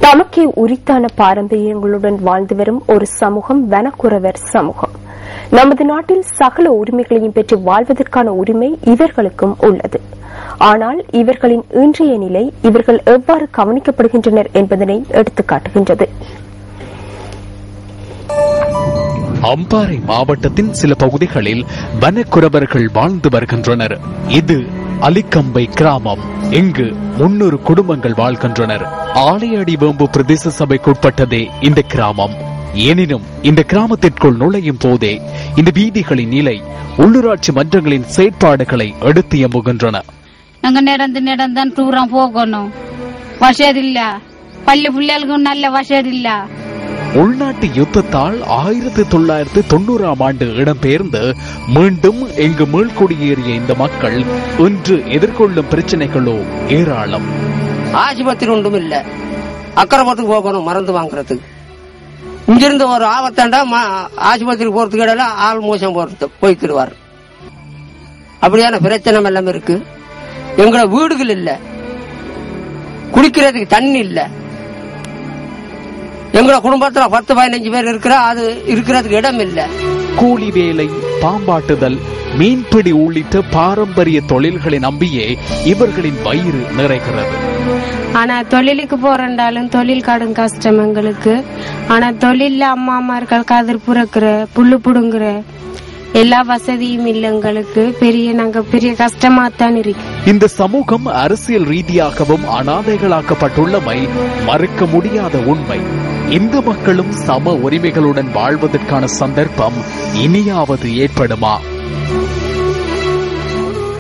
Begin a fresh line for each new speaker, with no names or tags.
தமக்கே உரித்தான பாரம்பரியங்களுடன் வாழ்ந்து வரும் ஒரு சமூகம் வனக்குறவர் சமூகம். நமது நாட்டில் சகல உரிமைகளையும் பெற்று வாழ்வதற்கான உரிமை இவர்களுக்கும் உள்ளது. ஆனால் இவர்களின் இன்றைய நிலை இவர்கள் எவ்வாறு கவனிக்கப்படுகின்றனர் என்பதனை எடுத்துக்காட்டுகின்றது.
அம்பாறை மாவட்டத்தின் சில பகுதிகளில் வனக்குறவர்கள் வாழ்ந்து வருகின்றனர். இது அலிக்கம்பை கிராமம். இங்கு 300 குடும்பங்கள் வாழ்கின்றனர். ஆலையடி வேம்பு பிரதேச சபைக்குட்பட்டதே இந்த கிராமம். எனினும் இந்த கிராமத்திற்குள் நுழையும் போதே இந்த வீதிகளின் நிலை உள்ளூராட்சி மன்றங்களின் செயற்பாடுகளை எடுத்து எம்புகின்றன.
நாங்க நடந்தான் தூரம் போகணும், வசதி இல்ல, பள்ளி பிள்ளைகளுக்கும் நல்ல வசதி இல்ல.
உள்நாட்டு யுத்தத்தால் 1990ஆம் ஆண்டு இடம்பெயர்ந்து மீண்டும் இங்கு மீள்குடியேறிய இந்த மக்கள் இன்று எதிர்கொள்ளும் பிரச்சனைகளோ ஏராளம்.
ஆஸ்பத்திரி ஒன்றும் இல்ல, அக்கரமத்துக்கு போகணும் மருந்து வாங்குறதுக்கு. இங்கிருந்து ஒரு ஆபத்தாண்டா ஆஸ்பத்திரி போறதுக்கு இடையில ஆள் மோசம் போய்க்கிடுவார். அப்படியான பிரச்சனை எல்லாம் இருக்கு. எங்களோட வீடுகள் இல்ல, குடிக்கிறதுக்கு தண்ணி இல்ல. எங்களோட குடும்பத்துல 10-15 பேர் அது இருக்கிறதுக்கு இடம் இல்ல.
கூலி வேலை, பாம்பாட்டுதல், மீன்பிடி உள்ளிட்ட பாரம்பரிய தொழில்களை நம்பியே இவர்களின் வயிறு நிறைகிறது.
ஆனா தொழிலுக்கு போறண்டாலும் தொழில் கடும் கஷ்டம் எங்களுக்கு. ஆனா தொழில அம்மாமார்கள் கதிர் புறக்கிற, புல்லு புடுங்குற எல்லா வசதியும் இல்ல எங்களுக்கு. நாங்க பெரிய கஷ்டமா தான் இருக்கு.
இந்த சமூகம் அரசியல் ரீதியாகவும் அனாதைகளாக்கப்பட்டுள்ளமை மறுக்க முடியாத உண்மை. இந்த மக்களும் சம உரிமைகளுடன் வாழ்வதற்கான சந்தர்ப்பம் இனியாவது ஏற்படுமா?